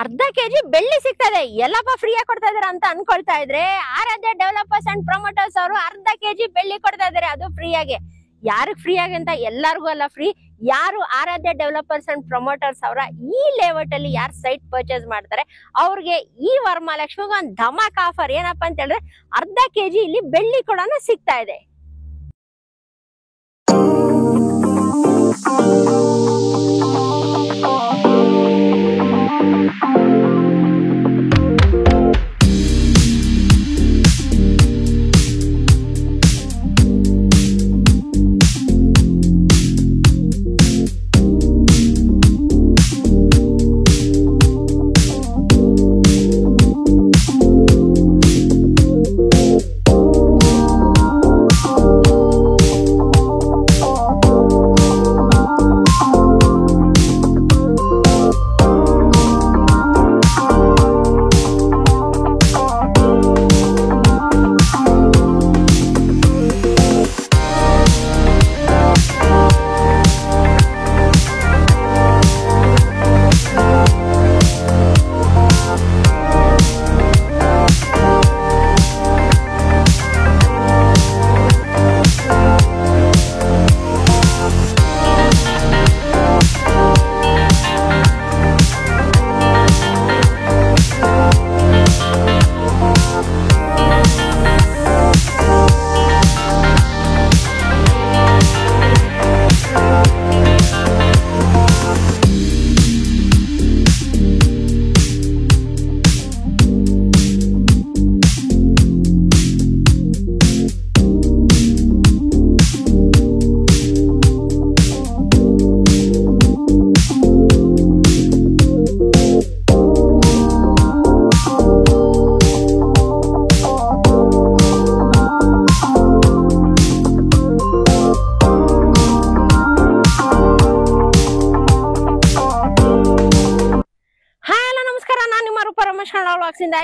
ಅರ್ಧ ಕೆಜಿ ಬೆಳ್ಳಿ ಸಿಗ್ತದೆ. ಎಲ್ಲಪ್ಪ ಫ್ರೀಯಾಗಿ ಕೊಡ್ತಾ ಇದಾರೆ ಅಂತ ಅನ್ಕೊಳ್ತಾ ಇದ್ರೆ, ಆರಾಧ್ಯ ಡೆವಲಪರ್ಸ್ ಅಂಡ್ ಪ್ರಮೋಟರ್ಸ್ ಅವರು ಅರ್ಧ ಕೆಜಿ ಬೆಳ್ಳಿ ಕೊಡ್ತಾ ಇದಾರೆ, ಅದು ಫ್ರೀಯಾಗಿ. ಯಾರಿಗೆ ಫ್ರೀ ಆಗಿ ಅಂತ ಎಲ್ಲರಿಗೂ ಅಲ್ಲ ಫ್ರೀ. ಯಾರು ಆರಾಧ್ಯ ಡೆವಲಪರ್ಸ್ ಅಂಡ್ ಪ್ರಮೋಟರ್ಸ್ ಅವರ ಈ ಲೇಔಟ್ ಅಲ್ಲಿ ಯಾರು ಸೈಟ್ ಪರ್ಚೇಸ್ ಮಾಡ್ತಾರೆ ಅವ್ರಿಗೆ ಈ ವರಮಹಾಲಕ್ಷ್ಮಿಗೆ ಒಂದು ಧಮಾಕ್ ಆಫರ್ ಏನಪ್ಪಾ ಅಂತ ಹೇಳಿದ್ರೆ, ಅರ್ಧ ಕೆಜಿ ಇಲ್ಲಿ ಬೆಳ್ಳಿ ಕೂಡ ಸಿಗ್ತಾ ಇದೆ.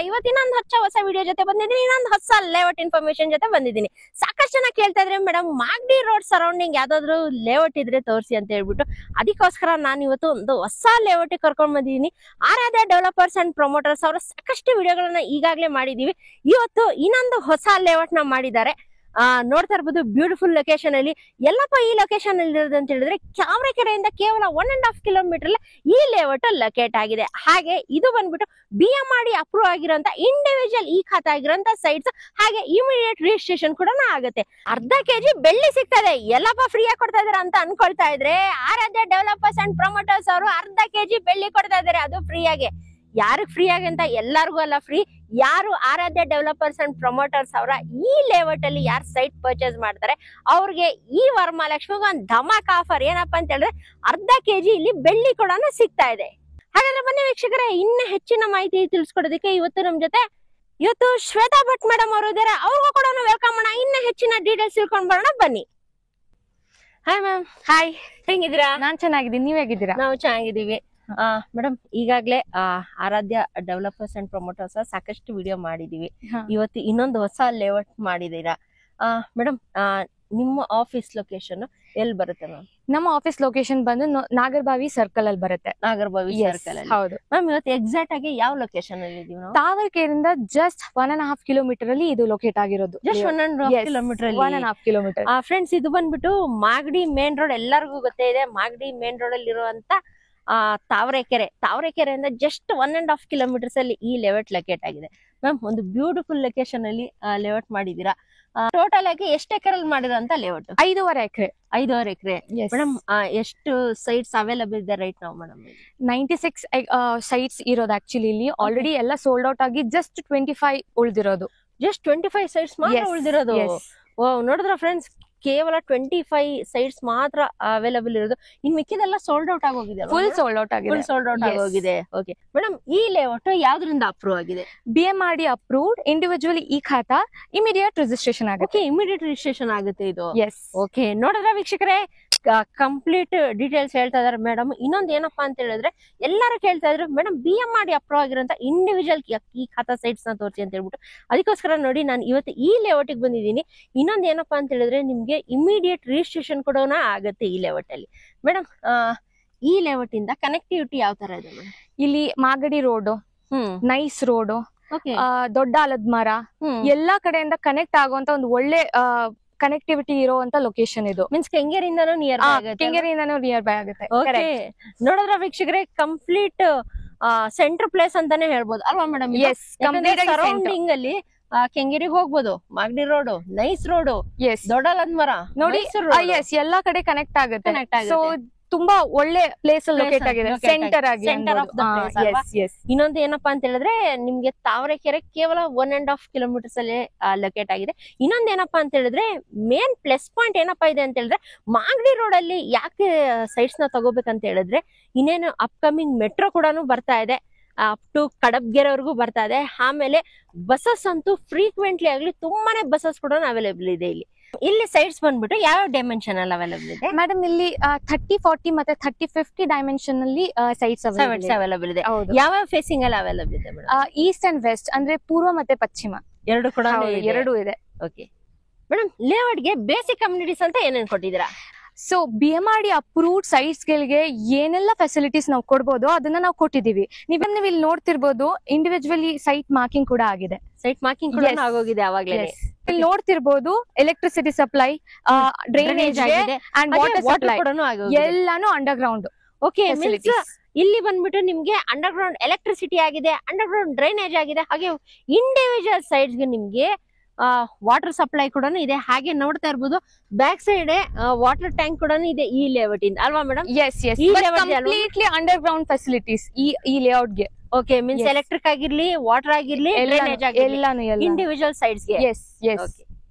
ಇವತ್ತಿನ ಒಂದು ಹೊಸ ವಿಡಿಯೋ ಜೊತೆ ಬಂದಿದ್ದೀನಿ. ಇನ್ನೊಂದು ಹೊಸ ಲೇಔಟ್ ಇನ್ಫಾರ್ಮೇಶನ್ ಜೊತೆ ಬಂದಿದ್ದೀನಿ. ಸಾಕಷ್ಟು ಜನ ಕೇಳ್ತಾ ಇದ್ರೆ, ಮೇಡಮ್ ಮಾಗಡಿ ರೋಡ್ ಸರೌಂಡಿಂಗ್ ಯಾವ್ದಾದ್ರು ಲೇಔಟ್ ಇದ್ರೆ ತೋರಿಸಿ ಅಂತ ಹೇಳ್ಬಿಟ್ಟು, ಅದಕ್ಕೋಸ್ಕರ ನಾನು ಇವತ್ತು ಒಂದು ಹೊಸ ಲೇಔಟ್ ಕರ್ಕೊಂಡ್ ಬಂದಿದ್ದೀನಿ. ಆರಾಧ್ಯ ಡೆವಲಪರ್ಸ್ ಅಂಡ್ ಪ್ರಮೋಟರ್ಸ್ ಅವರ ಸಾಕಷ್ಟು ವಿಡಿಯೋಗಳನ್ನ ಈಗಾಗಲೇ ಮಾಡಿದೀವಿ. ಇವತ್ತು ಇನ್ನೊಂದು ಹೊಸ ಲೇಔಟ್ ನ ಮಾಡಿದ್ದಾರೆ. ನೋಡ್ತಾ ಇರ್ಬೋದು, ಬ್ಯೂಟಿಫುಲ್ ಲೊಕೇಶನ್ ಅಲ್ಲಿ. ಎಲ್ಲಪ್ಪ ಈ ಲೊಕೇಶನ್ ಅಲ್ಲಿ ಇರೋದು ಅಂತ ಹೇಳಿದ್ರೆ, ಕ್ಯಾಮ್ರೆಕೆರೆಯಿಂದ ಕೇವಲ 1.5 ಕಿಲೋಮೀಟರ್ ಈ ಲೇಔಟ್ ಲೊಕೇಟ್ ಆಗಿದೆ. ಹಾಗೆ ಇದು ಬಂದ್ಬಿಟ್ಟು BMRD ಅಪ್ರೂವ್ ಆಗಿರೋಂತ ಇಂಡಿವಿಜುವಲ್ ಈ ಖಾತೆ ಆಗಿರೋಂತ ಸೈಟ್ಸ್, ಹಾಗೆ ಇಮಿಡಿಯೇಟ್ ರಿಜಿಸ್ಟ್ರೇಷನ್ ಕೂಡ ಆಗುತ್ತೆ. ಅರ್ಧ ಕೆಜಿ ಬೆಳ್ಳಿ ಸಿಗ್ತದೆ. ಎಲ್ಲಪ್ಪ ಫ್ರೀಯಾಗಿ ಕೊಡ್ತಾ ಇದಾರೆ ಅಂತ ಅನ್ಕೊಳ್ತಾ ಇದ್ರೆ, ಆರಾಧ್ಯ ಡೆವಲಪರ್ಸ್ ಅಂಡ್ ಪ್ರಮೋಟರ್ಸ್ ಅವರು ಅರ್ಧ ಕೆಜಿ ಬೆಳ್ಳಿ ಕೊಡ್ತಾ ಇದಾರೆ, ಅದು ಫ್ರೀಯಾಗಿ. ಯಾರಿಗೆ ಫ್ರೀ ಆಗಿ ಅಂತ ಎಲ್ಲರಿಗೂ ಅಲ್ಲ ಫ್ರೀ. ಯಾರು ಆರಾಧ್ಯ ಡೆವಲಪರ್ಸ್ ಅಂಡ್ ಪ್ರಮೋಟರ್ಸ್ ಅವರ ಈ ಲೇಔಟ್ ಅಲ್ಲಿ ಯಾರು ಸೈಟ್ ಪರ್ಚೇಸ್ ಮಾಡ್ತಾರೆ ಅವ್ರಿಗೆ ಈ ವರಮಹಾಲಕ್ಷ್ಮಿಗೆ ಒಂದು ಧಮಾಕ್ ಆಫರ್ ಏನಪ್ಪಾ ಅಂತ ಹೇಳಿದ್ರೆ, ಅರ್ಧ ಕೆಜಿ ಇಲ್ಲಿ ಬೆಳ್ಳಿ ಕೂಡ ಸಿಗ್ತಾ ಇದೆ. ಹಾಗಾದ್ರೆ ಬನ್ನಿ ವೀಕ್ಷಕರೇ, ಇನ್ನು ಹೆಚ್ಚಿನ ಮಾಹಿತಿ ತಿಳಿಸ್ಕೊಡೋದಕ್ಕೆ ಇವತ್ತು ನಮ್ ಜೊತೆ ಶ್ವೇತಾ ಭಟ್ ಮೇಡಮ್ ಅವರು ಇದ್ದಾರೆ. ಅವ್ರಿಗೂ ಕೂಡ ವೆಲ್ಕಮ್ ಮಾಡೋಣ. ಇನ್ನು ಹೆಚ್ಚಿನ ಡೀಟೇಲ್ಸ್ ತಿಳ್ಕೊಂಡ್ ಬರೋಣ, ಬನ್ನಿ. Hi ma'am. ಹಾಯ್, ಹೆಂಗಿದ್ದೀರಾ? ನಾನ್ ಚೆನ್ನಾಗಿದ್ದೀನಿ, ನೀವ್ ಹೇಗಿದ್ದೀರಾ? ನಾವು ಚೆನ್ನಾಗಿದ್ದೀವಿ. ಮೇಡಮ್, ಈಗಾಗಲೇ ಆರಾಧ್ಯ ಡೆವಲಪರ್ಸ್ ಅಂಡ್ ಪ್ರಮೋಟರ್ಸ್ ಸಾಕಷ್ಟು ವಿಡಿಯೋ ಮಾಡಿದೀವಿ. ಇವತ್ತು ಇನ್ನೊಂದು ಹೊಸ ಲೇಔಟ್ ಮಾಡಿದೀರಾ. ಮೇಡಮ್, ನಿಮ್ಮ ಆಫೀಸ್ ಲೊಕೇಶನ್ ಎಲ್ಲಿ ಬರುತ್ತೆ ಮ್ಯಾಮ್? ನಮ್ಮ ಆಫೀಸ್ ಲೊಕೇಶನ್ ಬಂದು ನಾಗರಬಾವಿ ಸರ್ಕಲ್ ಅಲ್ಲಿ ಬರುತ್ತೆ. ನಾಗರಬಾವಿ ಸರ್ಕಲ್ ಅಲ್ಲಿ. ಹೌದು ಮ್ಯಾಮ್, ಇವತ್ತು ಎಕ್ಸಾಕ್ಟ್ ಆಗಿ ಯಾವ ಲೊಕೇಶನ್ ಅಲ್ಲಿ ಇದೀವಿ ನಾವು? ತಾವರೆಕೆರೆಯಿಂದ ಜಸ್ಟ್ 1.5 ಕಿಲೋಮೀಟರ್ ಅಲ್ಲಿ ಇದು ಲೊಕೇಟ್ ಆಗಿರೋದು. Just 1.5 kilometre. 1.5 ಕಿಲೋಮೀಟರ್. ಫ್ರೆಂಡ್ಸ್, ಇದು ಬಂದ್ಬಿಟ್ಟು ಮಾಗಡಿ ಮೇನ್ ರೋಡ್, ಎಲ್ಲರಿಗೂ ಗೊತ್ತೇ ಇದೆ. ಮಾಗಡಿ ಮೇನ್ ರೋಡ್ ಅಲ್ಲಿ ಇರುವಂತ ತಾವರೆಕೆರೆಯಿಂದ ಜಸ್ಟ್ 1.5 ಕಿಲೋಮೀಟರ್ಸ್ ಅಲ್ಲಿ ಈ ಲೇಔಟ್ ಲೊಕೇಟ್ ಆಗಿದೆ. ಮ್ಯಾಮ್, ಒಂದು ಬ್ಯೂಟಿಫುಲ್ ಲೊಕೇಶನ್ ಅಲ್ಲಿ ಲೇಔಟ್ ಮಾಡಿದೀರಾ. ಟೋಟಲ್ ಆಗಿ ಎಷ್ಟು ಎಕರೆ ಮಾಡಿರೋಂತ ಲೇಔಟ್? 5.5 ಎಕರೆ. 5.5 ಎಕರೆ. ಮೇಡಮ್, ಎಷ್ಟು ಸೈಟ್ಸ್ ಅವೈಲಬಲ್ ಇದೆ ರೈಟ್ ನಾವು? ಮೇಡಮ್, 96 ಸೈಟ್ಸ್ ಇರೋದು ಆಕ್ಚುಲಿ. ಇಲ್ಲಿ ಆಲ್ರೆಡಿ ಎಲ್ಲ ಸೋಲ್ಡ್ ಔಟ್ ಆಗಿ ಜಸ್ಟ್ 25 ಉಳಿದಿರೋದು. ಜಸ್ಟ್ 25 ಸೈಟ್ಸ್ ಮಾತ್ರ ಉಳಿದಿರೋದು. ನೋಡಿದ್ರ ಫ್ರೆಂಡ್ಸ್, ಕೇವಲ 25 ಸೈಟ್ಸ್ ಮಾತ್ರ ಅವೈಲಬಲ್ ಇರೋದು. ಇನ್ ಮಿಕ್ಕಿದೆಲ್ಲ ಸೋಲ್ಡ್ ಔಟ್ ಆಗೋಗಿದೆ. ಫುಲ್ ಸೋಲ್ಡ್ ಔಟ್ ಆಗಿದೆ. ಫುಲ್ ಸೋಲ್ಡ್ ಔಟ್ ಆಗೋಗಿದೆ. ಓಕೆ ಮೇಡಮ್, ಈ ಲೇಔಟ್ ಯಾವ್ದ್ರಿಂದ ಅಪ್ರೂವ್ ಆಗಿದೆ? BMRD ಅಪ್ರೂವ್ಡ್, ಇಂಡಿವಿಜುವಲ್ ಈ ಖಾತಾ, ಇಮಿಡಿಯೇಟ್ ರಿಜಿಸ್ಟ್ರೇಷನ್ ಆಗುತ್ತೆ. ಓಕೆ, ಇಮಿಡಿಯೇಟ್ ರಿಜಿಸ್ಟ್ರೇಷನ್ ಆಗುತ್ತೆ ಇದು. ಎಸ್. ಓಕೆ, ನೋಡಿದ್ರ ವೀಕ್ಷಕರೇ, ಕಂಪ್ಲೀಟ್ ಡೀಟೇಲ್ಸ್ ಹೇಳ್ತಾ ಇದಾರೆ ಮೇಡಮ್. ಇನ್ನೊಂದು ಏನಪ್ಪಾ ಅಂತ ಹೇಳಿದ್ರೆ, ಎಲ್ಲರೂ ಕೇಳ್ತಾ ಇದ್ರು, ಮೇಡಮ್ BMRD ಅಪ್ರೂವ್ ಆಗಿರೋಂತ ಇಂಡಿವಿಜುವಲ್ ಈ ಖಾತಾ ಸೈಟ್ಸ್ ನ ತೋರಿಸಿ ಅಂತ ಹೇಳ್ಬಿಟ್ಟು, ಅದಕ್ಕೋಸ್ಕರ ನೋಡಿ ನಾನು ಇವತ್ತು ಈ ಲೇಔಟ್ ಗೆ ಬಂದಿದ್ದೀನಿ. ಇನ್ನೊಂದು ಏನಪ್ಪಾ ಅಂತ ಹೇಳಿದ್ರೆ, ನಿಮ್ಗೆ ಇಮಿಡಿಯೇಟ್ ರಿಜಿಸ್ಟ್ರೇಷನ್ ಕೂಡ ಆಗುತ್ತೆ ಈ ಲೇಔಟ್ ಅಲ್ಲಿ. ಮೇಡಮ್, ಈ ಲೇಔಟ್ ಇಂದ ಕನೆಕ್ಟಿವಿಟಿ ಯಾವ ತರ ಇದೆ ಮೇಡಮ್? ಇಲ್ಲಿ ಮಾಗಡಿ ರೋಡ್, ನೈಸ್ ರೋಡ್, ದೊಡ್ಡ ಆಲದ ಮರ, ಎಲ್ಲಾ ಕಡೆಯಿಂದ ಕನೆಕ್ಟ್ ಆಗುವಂತ ಒಂದು ಒಳ್ಳೆ ಕನೆಕ್ಟಿವಿಟಿ ಇರುವಂತ ಲೊಕೇಶನ್ ಇದು. ಮೀನ್ಸ್ ಕೆಂಗೇರಿಯಿಂದನೂ ನಿಯರ್ ಕೆಂಗೇರಿಯಿಂದನೂ ನಿಯರ್ ಬೈ ಆಗುತ್ತೆ. ನೋಡಿದ್ರ ವೀಕ್ಷಕರೇ, ಕಂಪ್ಲೀಟ್ ಸೆಂಟರ್ ಪ್ಲೇಸ್ ಅಂತಾನೆ ಹೇಳ್ಬೋದು ಅಲ್ವಾ ಮೇಡಮ್? ಎಸ್, ಸರೌಂಡಿಂಗ್ ಅಲ್ಲಿ ಕೆಂಗೇರಿಗೆ ಹೋಗ್ಬೋದು, ಮಾಗಡಿ ರೋಡ್, ನೈಸ್ ರೋಡ್, ದೊಡ್ಡ ಆಲದ ಮರ ನೋಡಿ. ಎಸ್, ಎಲ್ಲಾ ಕಡೆ ಕನೆಕ್ಟ್ ಆಗುತ್ತೆ. ಸೊ ತುಂಬಾ ಒಳ್ಳೆ ಪ್ಲೇಸ್ ಅಲ್ಲಿ ಲೊಕೇಟ್ ಆಗಿದೆ, ಸೆಂಟರ್ ಆಗಿ. ಇನ್ನೊಂದು ಏನಪ್ಪಾ ಅಂತ ಹೇಳಿದ್ರೆ, ನಿಮ್ಗೆ ತಾವರೆಕೆರೆ ಕೇವಲ 1.5 ಕಿಲೋಮೀಟರ್ಸ್ ಅಲ್ಲಿ ಲೊಕೇಟ್ ಆಗಿದೆ. ಇನ್ನೊಂದ್ ಏನಪ್ಪಾ ಅಂತ ಹೇಳಿದ್ರೆ, ಮೇನ್ ಪ್ಲಸ್ ಪಾಯಿಂಟ್ ಏನಪ್ಪಾ ಇದೆ ಅಂತ ಹೇಳಿದ್ರೆ, ಮಾಗಡಿ ರೋಡ್ ಅಲ್ಲಿ ಯಾಕೆ ಸೈಟ್ಸ್ ನ ತಗೋಬೇಕಂತ ಹೇಳಿದ್ರೆ, ಇನ್ನೇನು ಅಪ್ಕಮಿಂಗ್ ಮೆಟ್ರೋ ಕೂಡ ಬರ್ತಾ ಇದೆ, ಅಪ್ ಟು ಕಡಬ್ಗೆರೆವರೆಗೂ ಬರ್ತಾ ಇದೆ. ಆಮೇಲೆ ಬಸ್ಸಸ್ ಅಂತೂ ಫ್ರೀಕ್ವೆಂಟ್ಲಿ ಆಗ್ಲಿ ತುಂಬಾನೇ ಬಸ್ಸಸ್ ಕೂಡ ಅವೈಲೇಬಲ್ ಇದೆ ಇಲ್ಲಿ. ಇಲ್ಲಿ ಸೈಟ್ಸ್ ಬಂದ್ಬಿಟ್ಟು ಯಾವ ಡೈಮೆನ್ಷನ್ ಅಲ್ಲಿ ಅವೈಲೇಬಲ್ ಇದೆ ಮೇಡಮ್? ಇಲ್ಲಿ 30, 40 ಮತ್ತೆ 30, 50 ಡೈಮೆನ್ಷನ್ ಅಲ್ಲಿ ಸೈಟ್ಸ್ ಅವೈಲೇಬಲ್ ಇದೆ. ಯಾವ ಫೇಸಿಂಗ್ ಅಲ್ಲಿ ಅವೈಲೇಬಲ್ ಇದೆ ಮೇಡಮ್? ಈಸ್ಟ್ ಅಂಡ್ ವೆಸ್ಟ್, ಅಂದ್ರೆ ಪೂರ್ವ ಮತ್ತೆ ಪಶ್ಚಿಮ ಎರಡು ಕೂಡ ಇದೆ. ಓಕೆ ಮೇಡಮ್, ಲೇಔಟ್ ಗೆ ಬೇಸಿಕ್ ಕಮ್ಯುನಿಟೀಸ್ ಅಂತ ಏನೇನ್ ಕೊಟ್ಟಿದ್ದೀರಾ? ಸೊ BMRD ಅಪ್ರೂವ್ಡ್ ಸೈಟ್ಸ್ ಗಳಿಗೆ ಏನೆಲ್ಲ ಫೆಸಿಲಿಟೀಸ್ ನಾವು ಕೊಡ್ಬೋದು ಅದನ್ನ ನಾವು ಕೊಟ್ಟಿದೀವಿ. ನೀವು ಇಲ್ಲಿ ನೋಡ್ತಿರ್ಬೋದು, ಇಂಡಿವಿಜುವಲಿ ಸೈಟ್ ಮಾರ್ಕಿಂಗ್ ಕೂಡ ಆಗಿದೆ. ಸೈಟ್ ಮಾರ್ಕಿಂಗ್ ಕೂಡ ಆಗೋಗಿದೆ ಅವಾಗಲೇ. ಇಲ್ಲಿ ನೋಡ್ತಿರ್ಬೋದು, electricity supply, drainage and water supply ಎಲ್ಲಾನು ಅಂಡರ್ ಗ್ರೌಂಡ್. ಓಕೆ, ಇಲ್ಲಿ ಬಂದ್ಬಿಟ್ಟು ನಿಮ್ಗೆ ಅಂಡರ್ ಗ್ರೌಂಡ್ ಎಲೆಕ್ಟ್ರಿಸಿಟಿ ಆಗಿದೆ, ಅಂಡರ್ ಗ್ರೌಂಡ್ ಡ್ರೈನೇಜ್ ಆಗಿದೆ, ಹಾಗೆ ಇಂಡಿವಿಜುವಲ್ ಸೈಟ್ಸ್ ಗೆ ನಿಮ್ಗೆ ವಾಟರ್ ಸಪ್ಲೈ ಕೂಡ ಇದೆ. ಹಾಗೆ ನೋಡ್ತಾ ಇರ್ಬೋದು, ಬ್ಯಾಕ್ ಸೈಡ್ ವಾಟರ್ ಟ್ಯಾಂಕ್ ಕೂಡ ಇದೆ ಈ ಲೇಔಟ್ ಇಂದ ಅಲ್ವಾ ಮೇಡಮ್? ಎಸ್, ಕಂಪ್ಲೀಟ್ಲಿ ಅಂಡರ್ ಗ್ರೌಂಡ್ ಫೆಸಿಲಿಟೀಸ್ ಈ ಲೇಔಟ್ ಗೆ. ಓಕೆ, ಮೀನ್ಸ್ ಎಲೆಕ್ಟ್ರಿಕ್ ಆಗಿರ್ಲಿ, ವಾಟರ್ ಆಗಿರ್ಲಿ, ಡ್ರೈನೇಜ್ ಆಗಿರ್ಲಿ, ಇಂಡಿವಿಜುವಲ್ ಸೈಡ್ಸ್ ಗೆ. Yes yes.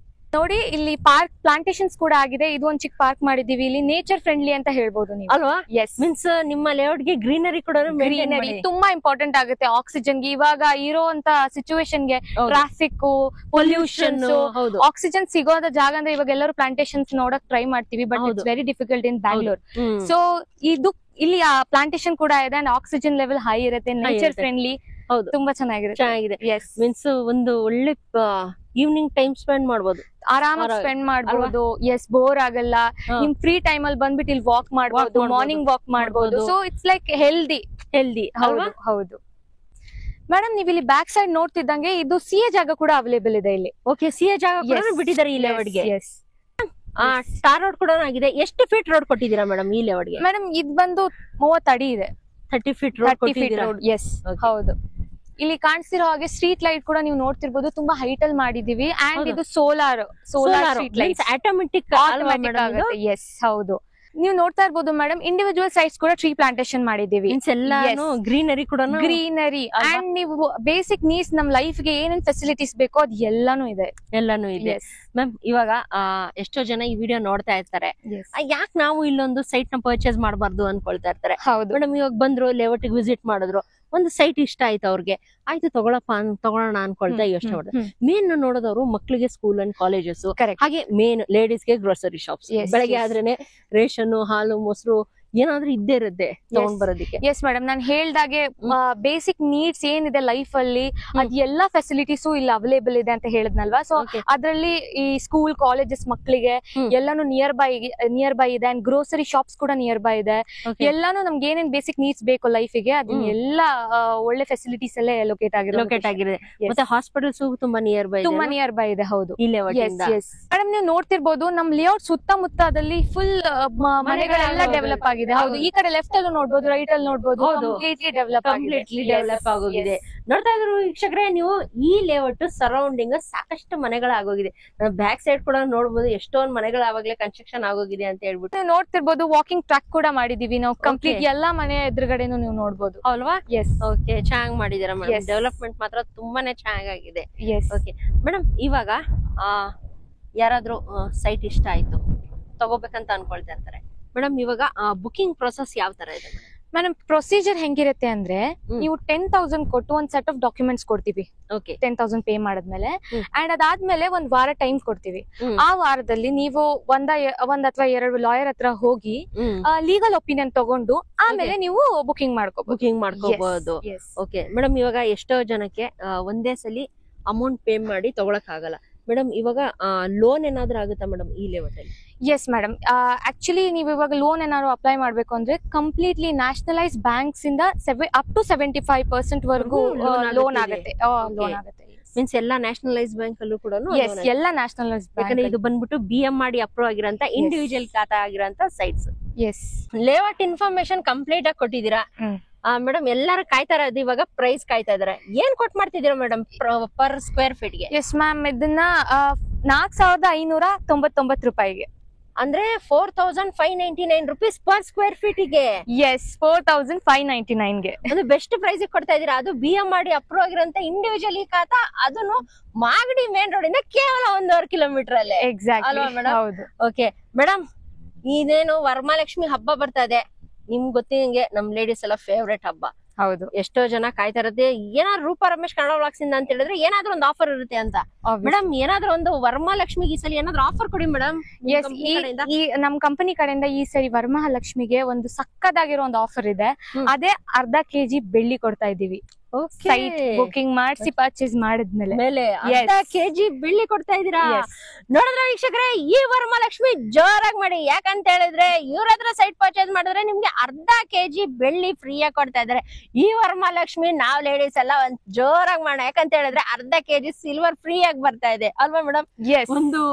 ನೋಡಿ, ಇಲ್ಲಿ ಪಾರ್ಕ್ ಪ್ಲಾಂಟೇಶನ್ಸ್ ಕೂಡ ಆಗಿದೆ. ಇದು ಒಂದ್ ಚಿಕ್ಕ ಪಾರ್ಕ್ ಮಾಡಿದೀವಿ. ಇಲ್ಲಿ ನೇಚರ್ ಫ್ರೆಂಡ್ಲಿ ಅಂತ ಹೇಳ್ಬೋದು ನೀವು ಅಲ್ವಾ? ಎಸ್, ಮೀನ್ಸ್ ನಿಮ್ಮ ಲೇಔಟ್ ಗೆ ಗ್ರೀನರಿ ಕೂಡ ತುಂಬಾ ಇಂಪಾರ್ಟೆಂಟ್ ಆಗುತ್ತೆ ಆಕ್ಸಿಜನ್ ಗೆ. ಇವಾಗ ಇರೋಂತ ಸಿಚುವೇಶನ್ ಗೆ ಟ್ರಾಫಿಕ್, ಪೊಲ್ಯೂಷನ್, ಆಕ್ಸಿಜನ್ ಸಿಗೋದ ಜಾಗ ಅಂದ್ರೆ ಇವಾಗ ಎಲ್ಲರೂ ಪ್ಲಾಂಟೇಶನ್ಸ್ ನೋಡಕ್ ಟ್ರೈ ಮಾಡ್ತೀವಿ, but it's very difficult in Bangalore. So ಇದು ಇಲ್ಲಿ ಪ್ಲಾಂಟೇಶನ್ ಕೂಡ ಇದೆ, ಅಂಡ್ ಆಕ್ಸಿಜನ್ ಲೆವೆಲ್ ಹೈ ಇರುತ್ತೆ, ನೇಚರ್ ಫ್ರೆಂಡ್ಲಿ, ತುಂಬಾ ಚೆನ್ನಾಗಿದೆ. ಎಸ್, ಮೀನ್ಸ್ ಒಂದು ಒಳ್ಳೆ ಈವ್ನಿಂಗ್ ಟೈಮ್ ಸ್ಪೆಂಡ್ ಮಾಡ್ಬೋದು, ಆರಾಮಾಗಿ ಸ್ಪೆಂಡ್ ಮಾಡ್ಬೋದು. ಎಸ್, ಬೋರ್ ಆಗಲ್ಲ. ನಿಮ್ ಫ್ರೀ ಟೈಮ್ ಅಲ್ಲಿ ಬಂದ್ಬಿಟ್ಟು ಇಲ್ಲಿ ವಾಕ್ ಮಾಡ್ಬೋದು, ಮಾರ್ನಿಂಗ್ ವಾಕ್ ಮಾಡ್ಬೋದು. So it's like healthy. ಹೌದು ಮೇಡಮ್. ನೀವು ಇಲ್ಲಿ ಬ್ಯಾಕ್ ಸೈಡ್ ನೋಡ್ತಿದ್ದಂಗೆ ಇದು CA ಜಾಗ ಕೂಡ ಅವೈಲೇಬಲ್ ಇದೆ ಇಲ್ಲಿ. ಓಕೆ, CA ಜಾಗ ಬಿಟ್ಟಿದ್ದಾರೆ ಈ ಲೇಔಟ್ ಗೆ. ಸ್ಟಾರ್ ರೋಡ್ ಕೂಡ ಆಗಿದೆ. ಎಷ್ಟು ಫೀಟ್ ರೋಡ್ ಕೊಟ್ಟಿದ್ದೀರಾ ಮೇಡಮ್ ಈ ಲೇಔಟ್ ಗೆ? ಮೇಡಮ್, ಇದು ಬಂದು 30 ಅಡಿ ಇದೆ. 30 ಫೀಟ್ ರೋಡ್. ಎಸ್, ಹೌದು. ಇಲ್ಲಿ ಕಾಣಿಸ್ತಿರೋ ಹಾಗೆ ಸ್ಟ್ರೀಟ್ ಲೈಟ್ ಕೂಡ ನೀವು ನೋಡ್ತಿರ್ಬೋದು, ತುಂಬಾ ಹೈಟ್ ಅಲ್ಲಿ ಮಾಡಿದೀವಿ. ಅಂಡ್ ಇದು ಸೋಲಾರ್ ಸ್ಟ್ರೀಟ್ ಲೈಟ್, ಆಟೋಮೆಟಿಕ್ ಆಗುತ್ತೆ. ಎಸ್, ಹೌದು. ನೀವು ನೋಡ್ತಾ ಇರ್ಬೋದು ಮೇಡಮ್, ಇಂಡಿವಿಜುವಲ್ ಸೈಟ್ಸ್ ಕೂಡ ಟ್ರೀ ಪ್ಲಾಂಟೇಶನ್ ಮಾಡಿದೀವಿ. ಗ್ರೀನರಿ ಕೂಡ ಅಂಡ್ ನೀವು ಬೇಸಿಕ್ ನೀಡ್ಸ್ ನಮ್ ಲೈಫ್ ಗೆ ಏನೇನ್ ಫೆಸಿಲಿಟೀಸ್ ಬೇಕೋ ಅದು ಎಲ್ಲಾನು ಇದೆ. ಮ್ಯಾಮ್, ಇವಾಗ ಎಷ್ಟೋ ಜನ ಈ ವಿಡಿಯೋ ನೋಡ್ತಾ ಇರ್ತಾರೆ, ಯಾಕೆ ನಾವು ಇಲ್ಲೊಂದು ಸೈಟ್ ನ ಪರ್ಚೇಸ್ ಮಾಡಬಾರ್ದು ಅನ್ಕೊಳ್ತಾ ಇರ್ತಾರೆ. ಹೌದು ಮೇಡಮ್, ಇವಾಗ ಬಂದ್ರು, ಲೇಔಟ್ ವಿಸಿಟ್ ಮಾಡಿದ್ರು, ಒಂದು ಸೈಟ್ ಇಷ್ಟ ಆಯ್ತು ಅವ್ರಿಗೆ, ಆಯ್ತು ತಗೊಳ್ಳೋಣ ಅನ್ಕೊಳ್ತಾ ಯೋಚನೆ ಮಾಡಿದ್ರೆ, ಮೇನ್ ನೋಡೋದವ್ರು ಮಕ್ಳಿಗೆ ಸ್ಕೂಲ್ ಅಂಡ್ ಕಾಲೇಜಸ್, ಹಾಗೆ ಮೇನ್ ಲೇಡೀಸ್ ಗೆ ಗ್ರೋಸರಿ ಶಾಪ್ಸ್. ಬೆಳಗ್ಗೆ ಆದ್ರೇನೆ ರೇಷನ್, ಹಾಲು, ಮೊಸರು ಏನಾದ್ರೂ ಇದ್ದೇ ಇರುತ್ತೆ ತಗೊಂಡ್ ಬರೋದಕ್ಕೆ. ಎಸ್ ಮೇಡಮ್, ನಾನು ಹೇಳ್ದಾಗೆ ಬೇಸಿಕ್ ನೀಡ್ಸ್ ಏನಿದೆ ಲೈಫ್ ಅಲ್ಲಿ ಅದ್ ಎಲ್ಲಾ ಫೆಸಿಲಿಟೀಸು ಇಲ್ಲಿ ಅವೈಲೇಬಲ್ ಇದೆ ಅಂತ ಹೇಳಿದ್ನಲ್ವಾ. ಸೊ ಅದ್ರಲ್ಲಿ ಈ ಸ್ಕೂಲ್, ಕಾಲೇಜಸ್ ಮಕ್ಳಿಗೆ ಎಲ್ಲಾನು ನಿಯರ್ ಬೈ ಇದೆ. ಅಂಡ್ ಗ್ರೋಸರಿ ಶಾಪ್ಸ್ ಕೂಡ ನಿಯರ್ ಬೈ ಇದೆ. ಎಲ್ಲಾನು ನಮ್ಗೆ ಏನೇನ್ ಬೇಸಿಕ್ ನೀಡ್ಸ್ ಬೇಕು ಲೈಫಿಗೆ ಅದನ್ನ ಎಲ್ಲಾ ಒಳ್ಳೆ ಫೆಸಿಲಿಟೀಸ್ ಎಲ್ಲ ಲೊಕೇಟ್ ಆಗಿದೆ. ಮತ್ತೆ ಹಾಸ್ಪಿಟಲ್ಸ್ ತುಂಬಾ ನಿಯರ್ ಬೈ ಇದೆ. ಹೌದು, ಮೇಡಮ್, ನೀವು ನೋಡ್ತಿರ್ಬೋದು, ನಮ್ ಲೇಔಟ್ ಸುತ್ತಮುತ್ತದಲ್ಲಿ ಫುಲ್ ಮನೆಗಳೆಲ್ಲ ಡೆವಲಪ್ ಆಗಿದೆ. ಹೌದು, ಈ ಕಡೆ ಲೆಫ್ಟ್ ಅಲ್ಲೂ ನೋಡ್ಬೋದು, ರೈಟ್ ಅಲ್ಲಿ ನೋಡ್ಬೋದು, ಕಂಪ್ಲೀಟ್ಲಿ ಡೆವಲಪ್ ಆಗೋಗಿದೆ. ನೋಡ್ತಾ ಇದ್ರು ವೀಕ್ಷಕರೇ, ನೀವು ಈ ಲೇಔಟ್ ಸರೌಂಡಿಂಗ್ ಸಾಕಷ್ಟು ಮನೆಗಳಾಗೋಗಿದೆ. ಬ್ಯಾಕ್ ಸೈಡ್ ಕೂಡ ನೋಡ್ಬೋದು, ಎಷ್ಟೊಂದು ಮನೆಗಳು ಆವಾಗಲೇ ಕನ್ಸ್ಟ್ರಕ್ಷನ್ ಆಗೋಗಿದೆ ಅಂತ ಹೇಳ್ಬಿಟ್ಟು. ನೀವು ನೋಡ್ತಿರ್ಬೋದು, ವಾಕಿಂಗ್ ಟ್ರ್ಯಾಕ್ ಕೂಡ ಮಾಡಿದೀವಿ ನಾವು. ಕಂಪ್ಲೀಟ್ ಎಲ್ಲಾ ಮನೆ ಎದುರುಗಡೆನು ನೀವು ನೋಡ್ಬೋದು ಅಲ್ವಾ? ಎಸ್, ಓಕೆ, ಚೆನ್ನಾಗಿ ಮಾಡಿದೀರಾ ಮೇಡಮ್. ಡೆವಲಪ್ಮೆಂಟ್ ಮಾತ್ರ ತುಂಬಾನೇ ಚೆನ್ನಾಗಿದೆ. ಓಕೆ ಮೇಡಮ್, ಇವಾಗ ಯಾರಾದ್ರೂ ಸೈಟ್ ಇಷ್ಟ ಆಯ್ತು, ತಗೋಬೇಕಂತ ಅನ್ಕೊಳ್ತಾ ಇರ್ತಾರೆ ಮೇಡಮ್, ಇವಾಗ ಬುಕಿಂಗ್ ಪ್ರೊಸೆಸ್ ಯಾವ ತರ ಇದೆ ಮೇಡಮ್? ಪ್ರೊಸೀಜರ್ ಹೆಂಗಿರುತ್ತೆ ಅಂದ್ರೆ, ನೀವು 10,000 ಕೊಟ್ಟು ಒಂದ್ ಸೆಟ್ ಆಫ್ ಡಾಕ್ಯುಮೆಂಟ್ಸ್ ಕೊಡ್ತೀವಿ. 10,000 ಪೇ ಮಾಡಿದ್ಮೇಲೆ, ಅಂಡ್ ಅದಾದ್ಮೇಲೆ ಒಂದ್ ವಾರ ಟೈಮ್ ಕೊಡ್ತೀವಿ. ಆ ವಾರದಲ್ಲಿ ನೀವು ಒಂದ್ ಅಥವಾ 2 ಲಾಯರ್ ಹತ್ರ ಹೋಗಿ ಲೀಗಲ್ ಒಪಿನಿಯನ್ ತಗೊಂಡು ಆಮೇಲೆ ನೀವು ಬುಕಿಂಗ್ ಮಾಡ್ಕೋಬಹುದು. ಓಕೆ ಮೇಡಮ್, ಇವಾಗ ಎಷ್ಟೋ ಜನಕ್ಕೆ ಒಂದೇ ಸಲಿ ಅಮೌಂಟ್ ಪೇ ಮಾಡಿ ತಗೊಳಕ್ ಆಗಲ್ಲ ಮೇಡಮ್. ಇವಾಗ ಲೋನ್ ಏನಾದ್ರೂ ಆಗುತ್ತಾ ಮೇಡಮ್ ಈ ಲೇಔಟ್ ಅಲ್ಲಿ? ಎಸ್ ಮೇಡಮ್, ಆಕ್ಚುಲಿ ನೀವು ಇವಾಗ ಲೋನ್ ಏನಾದ್ರು ಅಪ್ಲೈ ಮಾಡ್ಬೇಕು ಅಂದ್ರೆ ಕಂಪ್ಲೀಟ್ಲಿ ನ್ಯಾಷನಲೈಸ್ ಬ್ಯಾಂಕ್ಸ್ ಇಂದ ಅಪ್ ಟು 75% ವರೆಗೂ ಲೋನ್ ಆಗುತ್ತೆ. ಲೋನ್ ಆಗುತ್ತೆ ಮೀನ್ಸ್ ಎಲ್ಲ ನ್ಯಾಷನಲೈಸ್ ಬ್ಯಾಂಕ್ ಅಲ್ಲೂ ಕೂಡ ಎಸ್, ಎಲ್ಲ ನ್ಯಾಷನಲೈಸ್ ಯಾಕಂದ್ರೆ ಇದು ಬಂದ್ಬಿಟ್ಟು BM ಮಾಡಿ ಅಪ್ರೂವ್ ಆಗಿರೋಂತ ಇಂಡಿವಿಜುವಲ್ ಖಾತಾ ಆಗಿರೋಂತ sites. Yes, layout information complete ಆಗಿ ಕೊಟ್ಟಿದ್ದೀರಾ ಮೇಡಮ್. ಎಲ್ಲರೂ ಕಾಯ್ತಾ ಇರೋದು ಇವಾಗ ಪ್ರೈಸ್ ಕಾಯ್ತಾ ಇದಾರೆ. ಏನ್ ಕೊಟ್ ಮಾಡ್ತಿದ್ದೀರಾ ಮೇಡಮ್ ಪರ್ ಸ್ಕ್ವೇರ್ ಫೀಟ್ ಗೆ? ಎಸ್ ಮ್ಯಾಮ್, ಇದನ್ನ 4599 ರೂಪಾಯಿಗೆ, ಅಂದ್ರೆ 4599 rupees ಪರ್ ಸ್ಕ್ವೇರ್ ಫೀಟ್ ಗೆ. ಎಸ್, 4599 ಗೆ ಅದು ಬೆಸ್ಟ್ ಪ್ರೈಸ್ ಕೊಡ್ತಾ ಇದೀರಾ. ಅದು BM ಮಾಡಿ ಅಪ್ರೂವ್ ಆಗಿರೋಂತ ಇಂಡಿವಿಜುವಲ್ ಖಾತಾ, ಅದನ್ನು ಮಾಗಡಿ ಮೇನ್ ರೋಡ್ ಇಂದ ಕೇವಲ 1.5 ಕಿಲೋಮೀಟರ್ ಅಲ್ಲೇ. ಎಕ್ಸಾಕ್ಟ್ಲಿ ಅಲ್ವಾ ಮೇಡಮ್? ಹೌದು. ಓಕೆ ಮೇಡಮ್, ಇದೇನು ವರಮಹಾಲಕ್ಷ್ಮಿ ಹಬ್ಬ ಬರ್ತಾ ಇದೆ. ನಿಮ್ಗೆ ಗೊತ್ತಿದಂಗೆ ನಮ್ ಲೇಡೀಸ್ ಎಲ್ಲ ಫೇವ್ರೆಟ್ ಹಬ್ಬ. ಹೌದು, ಎಷ್ಟೋ ಜನ ಕಾಯ್ತಾ ಇರುತ್ತೆ ಏನಾದ್ರು ರೂಪಾ ರಮೇಶ್ ಕನ್ನಡ ವ್ಲಾಗ್ಸ್ ಇಂದ ಅಂತ ಹೇಳಿದ್ರೆ ಏನಾದ್ರೂ ಒಂದು ಆಫರ್ ಇರುತ್ತೆ ಅಂತ. ಮೇಡಮ್, ಏನಾದ್ರೂ ಒಂದು ವರಮಹಾಲಕ್ಷ್ಮಿಗೆ ಈ ಸಲ ಏನಾದ್ರು ಆಫರ್ ಕೊಡಿ ಮೇಡಮ್. ಈ ನಮ್ ಕಂಪನಿ ಕಡೆಯಿಂದ ಈ ಸರಿ ವರಮಹಾಲಕ್ಷ್ಮಿಗೆ ಒಂದು ಸಕ್ಕದಾಗಿರೋ ಒಂದು ಆಫರ್ ಇದೆ. ಅದೇ ಅರ್ಧ ಕೆಜಿ ಬೆಳ್ಳಿ ಕೊಡ್ತಾ ಇದೀವಿ. ಸೈಟ್ ಬುಕಿಂಗ್ ಮಾಡಿಸಿ ಪರ್ಚೇಸ್ ಮಾಡಿದ್ಮೇಲೆ ಅರ್ಧ ಕೆಜಿ ಬೆಳ್ಳಿ ಕೊಡ್ತಾ ಇದೀರಾ. ನೋಡಿದ್ರೆ ವೀಕ್ಷಕರೇ, ಈ ವರಮಹಾಲಕ್ಷ್ಮಿ ಜೋರಾಗಿ ಮಾಡಿ. ಯಾಕಂತ ಹೇಳಿದ್ರೆ ಇವ್ರ ಹತ್ರ ಸೈಟ್ ಪರ್ಚೇಸ್ ಮಾಡಿದ್ರೆ ನಿಮ್ಗೆ ಅರ್ಧ ಕೆಜಿ ಬೆಳ್ಳಿ ಫ್ರೀ ಆಗಿ ಕೊಡ್ತಾ ಇದಾರೆ. ಈ ವರಮಹಾಲಕ್ಷ್ಮಿ ನಾವ್ ಲೇಡೀಸ್ ಎಲ್ಲ ಒಂದ್ ಜೋರಾಗಿ ಮಾಡೋಣ. ಯಾಕಂತ ಹೇಳಿದ್ರೆ ಅರ್ಧ ಕೆಜಿ ಸಿಲ್ವರ್ ಫ್ರೀ ಆಗಿ ಬರ್ತಾ ಇದೆ ಅಲ್ವಾ ಮೇಡಮ್? ಒಂದು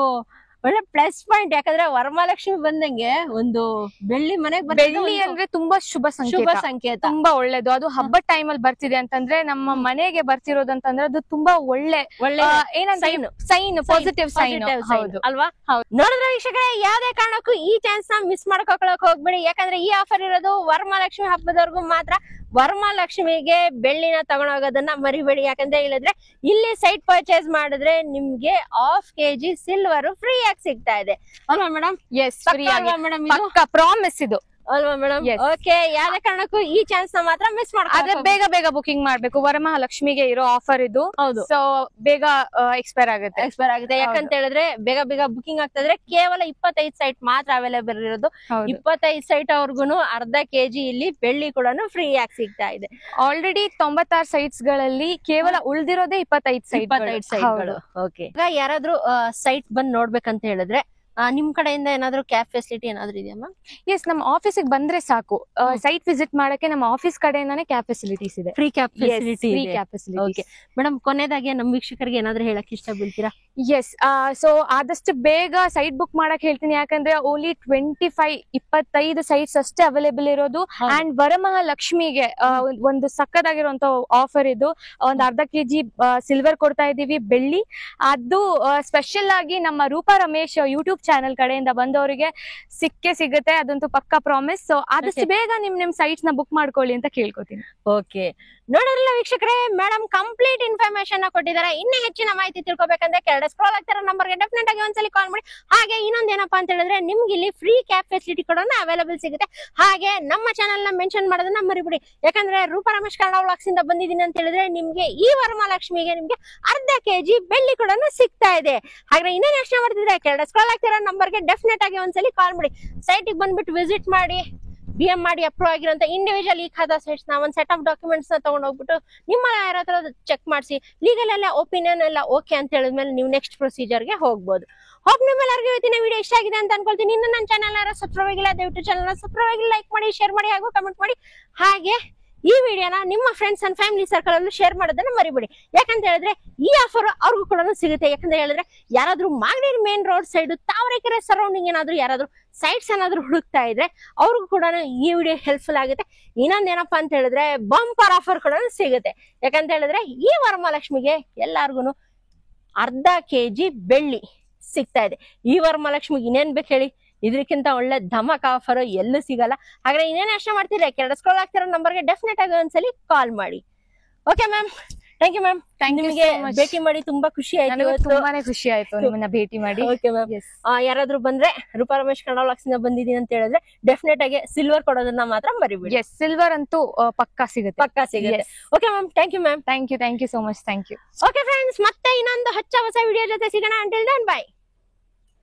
ಒಳ್ಳೆ ಪ್ಲಸ್ ಪಾಯಿಂಟ್. ಯಾಕಂದ್ರೆ ವರಮಹಾಲಕ್ಷ್ಮಿ ಬಂದಂಗೆ ಒಂದು ಬೆಳ್ಳಿ ಮನೆಗೆ ಬೆಳ್ಳಿ ಅಂದ್ರೆ ತುಂಬಾ ಶುಭ ಸಂಕೇತ, ತುಂಬಾ ಒಳ್ಳೇದು. ಅದು ಹಬ್ಬದ ಟೈಮ್ ಅಲ್ಲಿ ಬರ್ತಿದೆ ಅಂತಂದ್ರೆ ನಮ್ಮ ಮನೆಗೆ ಬರ್ತಿರೋದಂತಂದ್ರೆ ಅದು ತುಂಬಾ ಒಳ್ಳೆ ಏನಂತ ಸೈನ್, ಪಾಸಿಟಿವ್ ಸೈನ್ ಅಲ್ವಾ? ನೋಡಿದ್ರೆ ವೀಕ್ಷಕರೇ, ಯಾವ್ದೇ ಕಾರಣಕ್ಕೂ ಈ ಚಾನ್ಸ್ ನ ಮಿಸ್ ಮಾಡ್ಕೊಳಕ್ ಹೋಗ್ಬೇಡಿ. ಯಾಕಂದ್ರೆ ಈ ಆಫರ್ ಇರೋದು ವರಮಹಾಲಕ್ಷ್ಮಿ ಹಬ್ಬದವರೆಗೂ ಮಾತ್ರ. ವರಮಹಾಲಕ್ಷ್ಮಿಗೆ ಬೆಳ್ಳಿನ ತಗೊಂಡೋಗೋದನ್ನ ಮರಿಬೇಡಿ. ಯಾಕಂತ ಹೇಳಿದ್ರೆ ಇಲ್ಲಿ ಸೈಟ್ ಪರ್ಚೇಸ್ ಮಾಡಿದ್ರೆ ನಿಮ್ಗೆ 1/2 kg ಸಿಲ್ವರ್ ಫ್ರೀ ಆಗಿ ಸಿಗ್ತಾ ಇದೆ ಅಲ್ವಾ ಮೇಡಮ್? ಎಸ್, ಫ್ರೀ ಆಗಿ ಪ್ರಾಮಿಸ್ ಇದು ಅಲ್ವಾ ಮೇಡಮ್? ಓಕೆ, ಯಾವ್ದೇ ಕಾರಣಕ್ಕೂ ಈ ಚಾನ್ಸ್ ನ ಮಾತ್ರ ಮಿಸ್ ಅದೇ ಬೇಗ ಬುಕಿಂಗ್ ಮಾಡ್ಬೇಕು. ವರಮಹಾಲಕ್ಷ್ಮಿಗೆ ಇರೋ ಆಫರ್ ಇದು. ಹೌದು, ಸೊ ಬೇಗ ಎಕ್ಸ್ಪೈರ್ ಆಗುತ್ತೆ. ಯಾಕಂತ ಹೇಳಿದ್ರೆ ಬೇಗ ಬುಕಿಂಗ್ ಆಗ್ತಾ ಇದ್ರೆ ಕೇವಲ 25 ಸೈಟ್ ಮಾತ್ರ ಅವೈಲೇಬಲ್ ಇರೋದು. 25 ಸೈಟ್ ಅವ್ರಿಗೂ ಅರ್ಧ ಕೆಜಿ ಇಲ್ಲಿ ಬೆಳ್ಳಿ ಕೂಡ ಫ್ರೀ ಆಗಿ ಸಿಗ್ತಾ ಇದೆ. ಆಲ್ರೆಡಿ 96 ಸೈಟ್ಸ್ ಗಳಲ್ಲಿ ಕೇವಲ ಉಳಿದಿರೋದೇ 25 ಸೈಟ್ಗಳು. ಓಕೆ, ಈಗ ಯಾರಾದ್ರೂ ಸೈಟ್ ಬಂದ್ ನೋಡ್ಬೇಕಂತ ಹೇಳಿದ್ರೆ ನಿಮ್ ಕಡೆಯಿಂದ ಏನಾದ್ರು ಕ್ಯಾಬ್ ಫೆಸಿಲಿಟಿ ಏನಾದ್ರು ಇದೆಯಾ ಮ್ಯಾಮ್? ಎಸ್, ನಮ್ಮ ಆಫೀಸಿಗೆ ಬಂದ್ರೆ ಸಾಕು. ಸೈಟ್ ವಿಸಿಟ್ ಮಾಡಕ್ಕೆ ನಮ್ಮ ಆಫೀಸ್ ಕಡೆಯಿಂದಾನೇ ಕ್ಯಾಬ್ ಫೆಸಿಲಿಟೀಸ್ ಇದೆ. Free cab facility. Okay madam, ಕೊನೆದಾಗಿ ನಮ್ ವೀಕ್ಷಕರಿಗೆ ಏನಾದ್ರು ಹೇಳಕ್ ಇಷ್ಟ ಬೀಳ್ತೀರಾ? ಎಸ್, ಸೊ ಆದಷ್ಟು ಬೇಗ ಸೈಟ್ ಬುಕ್ ಮಾಡಕ್ ಹೇಳ್ತೀನಿ. ಯಾಕಂದ್ರೆ ಓನ್ಲಿ 25 ಸೈಟ್ಸ್ ಅಷ್ಟೇ ಅವೈಲೇಬಲ್ ಇರೋದು. ಅಂಡ್ ವರಮಹಾಲಕ್ಷ್ಮಿಗೆ ಒಂದು ಸಕ್ಕದಾಗಿರುವಂತ ಆಫರ್ ಇದು. ಒಂದ್ ಅರ್ಧ ಕೆಜಿ ಸಿಲ್ವರ್ ಕೊಡ್ತಾ ಇದೀವಿ, ಬೆಳ್ಳಿ. ಅದು ಸ್ಪೆಷಲ್ ಆಗಿ ನಮ್ಮ ರೂಪಾ ರಮೇಶ್ ಯೂಟ್ಯೂಬ್ ಚಾನೆಲ್ ಕಡೆಯಿಂದ ಬಂದವರಿಗೆ ಸಿಗುತ್ತೆ. ಅದಂತೂ ಪಕ್ಕಾ ಪ್ರಾಮಿಸ್. ಸೊ ಆದಷ್ಟು ಬೇಗ ನಿಮ್ ಸೈಟ್ಸ್ ನ ಬುಕ್ ಮಾಡ್ಕೊಳ್ಳಿ ಅಂತ ಕೇಳ್ಕೊತೀನಿ. ಓಕೆ, ನೋಡಿರಲ್ಲ ವೀಕ್ಷಕರೇ, ಮೇಡಮ್ ಕಂಪ್ಲೀಟ್ ಇನ್ಫಾರ್ಮೇಶನ್ ಕೊಟ್ಟಿದ್ದಾರೆ. ಇನ್ನೂ ಹೆಚ್ಚಿನ ಮಾಹಿತಿ ತಿಳ್ಕೊಬೇಕಂದ್ರೆ ಕೆಳಗಡೆ ಸ್ಕ್ರಾಲ್ ಆಗ್ತಿರೋ ನಂಬರ್ಗೆ ಡೆಫಿನೆಟ್ ಆಗಿ ಒಂದ್ಸಲಿ ಕಾಲ್ ಮಾಡಿ. ಹಾಗೆ ಇನ್ನೊಂದೇನಪ್ಪಾ ಅಂತ ಹೇಳಿದ್ರೆ ನಿಮ್ಗೆ ಇಲ್ಲಿ ಫ್ರೀ ಕ್ಯಾಬ್ ಫೆಸಿಲಿಟಿ ಕೂಡ ಅವೈಲೇಬಲ್ ಸಿಗುತ್ತೆ. ಹಾಗೆ ನಮ್ಮ ಚಾನೆಲ್ ನ ಮೆನ್ಷನ್ ಮಾಡೋದನ್ನ ಮರಿಬಿಡಿ. ಯಾಕಂದ್ರೆ ರೂಪಾ ರಮೇಶ್ ಕನ್ನಡ ವ್ಲಾಗ್ಸ್ ಇಂದ ಬಂದಿದ್ದೀನಿ ಅಂತ ಹೇಳಿದ್ರೆ ನಿಮ್ಗೆ ಈ ವರಮಹಾಲಕ್ಷ್ಮಿಗೆ ನಿಮ್ಗೆ ಅರ್ಧ ಕೆಜಿ ಬೆಳ್ಳಿ ಕೂಡ ಸಿಗ್ತಾ ಇದೆ. ಹಾಗೆ ಇನ್ನೇನು ಯೋಚನೆ ಮಾಡ್ತಿದ್ರೆ ಕೆಳಗಡೆ ಸ್ಕ್ರಾಲ್ ಆಗ್ತಿರೋ ನಂಬರ್ಗೆ ಡೆಫಿನೆಟ್ ಆಗಿ ಒಂದ್ಸಲಿ ಕಾಲ್ ಮಾಡಿ. ಸೈಟಿಗೆ ಬಂದ್ಬಿಟ್ಟು ವಿಸಿಟ್ ಮಾಡಿ. BM ಮಾಡಿ ಅಪ್ರೂವ್ ಆಗಿರೋಂತ ಇಂಡಿವಿಜುವಲ್ ಈ ಖಾತಾ ಸೈಟ್ಸ್ ನ ಒಂದ್ ಸೆಟ್ ಆಫ್ ಡಾಕ್ಯುಮೆಂಟ್ಸ್ ನ ತಗೊಂಡ್ ಹೋಗ್ಬಿಟ್ಟು ನಿಮ್ಮ ಯಾರ ಹತ್ರ ಚೆಕ್ ಮಾಡಿಸಿ ಲೀಗಲ್ ಎಲ್ಲ ಒಪಿನಿಯನ್ ಎಲ್ಲ ಓಕೆ ಅಂತ ಹೇಳಿದ್ಮೇಲೆ ನೀವು ನೆಕ್ಸ್ಟ್ ಪ್ರೊಸೀಜರ್ ಗೆ ಹೋಗ್ಬೋದು. ಹೋಪ್ ನಿಮ್ಮೆಲ್ಲರಿಗೂ ಇವತ್ತಿನ ವಿಡಿಯೋ ಇಷ್ಟ ಆಗಿದೆ ಅಂತ ಅನ್ಕೊಳ್ತೀನಿ. ಇನ್ನು ನನ್ನ ಚಾನಲ್ ಯಾರು ಸಬ್ಸ್ಕ್ರೈಬ್ ಆಗಿಲ್ಲ, ದಯವಿಟ್ಟು ಚಾನಲ್ ನ ಸಬ್ಸ್ಕ್ರೈಬ್ ಆಗಿ ಲೈಕ್ ಮಾಡಿ, ಶೇರ್ ಮಾಡಿ, ಹಾಗೂ ಕಮೆಂಟ್ ಮಾಡಿ. ಹಾಗೆ ಈ ವಿಡಿಯೋನ ನಿಮ್ಮ ಫ್ರೆಂಡ್ಸ್ ಅಂಡ್ ಫ್ಯಾಮಿಲಿ ಸರ್ಕಲ್ ಅಲ್ಲೂ ಶೇರ್ ಮಾಡೋದನ್ನ ಮರಿಬೇಡಿ. ಯಾಕಂತ ಹೇಳಿದ್ರೆ ಈ ಆಫರ್ ಅವ್ರಿಗೂ ಕೂಡ ಸಿಗುತ್ತೆ. ಯಾಕಂತ ಹೇಳಿದ್ರೆ ಯಾರಾದ್ರೂ Magadi main road side Tavarekere surrounding ಏನಾದ್ರು ಯಾರಾದ್ರೂ ಸೈಟ್ಸ್ ಏನಾದ್ರು ಹುಡುಕ್ತಾ ಇದ್ರೆ ಅವ್ರಿಗೂ ಕೂಡ ಈ ವಿಡಿಯೋ ಹೆಲ್ಪ್ಫುಲ್ ಆಗುತ್ತೆ. ಇನ್ನೊಂದೇನಪ್ಪಾ ಅಂತ ಹೇಳಿದ್ರೆ ಬಂಪರ್ ಆಫರ್ ಕೂಡ ಸಿಗುತ್ತೆ. ಯಾಕಂತ ಹೇಳಿದ್ರೆ ಈ ವರಮಹಾಲಕ್ಷ್ಮಿಗೆ ಎಲ್ಲಾರ್ಗು ಅರ್ಧ ಕೆಜಿ ಬೆಳ್ಳಿ ಸಿಗ್ತಾ ಇದೆ. ಈ ವರಮಹಾಲಕ್ಷ್ಮಿಗೆ ಇನ್ನೇನ್ ಬೇಕು ಹೇಳಿ? ಇದಕ್ಕಿಂತ ಒಳ್ಳೆ ಧಮಕ್ ಆಫರ್ ಎಲ್ಲೂ ಸಿಗಲ್ಲ. ಹಾಗಾದ್ರೆ ಇನ್ನೇನು ಯೋಚನೆ ಮಾಡ್ತೀರಾ? ಕೆಳಗಡೆ ಸ್ಕ್ರಾಲ್ ಆಗ್ತಿರೋ ನಂಬರ್ಗೆ ಡೆಫಿನೆಟ್ ಆಗಿ ಒಂದ್ಸಲಿ ಕಾಲ್ ಮಾಡಿ. Okay ma'am, thank you ma'am. ನಿಮಗೆ ಭೇಟಿ ಮಾಡಿ ತುಂಬಾ ಖುಷಿ ಆಯ್ತು. ತುಂಬಾನೇ ಖುಷಿ ಆಯ್ತು ನಿಮ್ಮನ್ನ ಭೇಟಿ ಮಾಡಿ. ಓಕೆ ಮ್ಯಾಮ್, ಯಾರಾದ್ರೂ ಬಂದ್ರೆ ರೂಪಾ ರಮೇಶ್ ಕನ್ನಡ ವ್ಲಾಗ್ಸ್ ಇಂದ ಬಂದಿದ್ದೀನಿ ಅಂತ ಹೇಳಿದ್ರೆ ಡೆಫಿನೆಟ್ ಆಗಿ ಸಿಲ್ವರ್ ಕೊಡೋದನ್ನ ಮಾತ್ರ ಮರಿಬೇಡಿ. ಎಸ್, ಸಿಲ್ವರ್ ಅಂತೂ ಪಕ್ಕಾ ಸಿಗುತ್ತೆ. Okay ma'am, thank you ma'am. Thank you so much. Thank you. Okay friends, ಮತ್ತೆ ಇನ್ನೊಂದು ಹೊಸ ವಿಡಿಯೋ ಜೊತೆ ಸಿಗೋಣ. Until then by.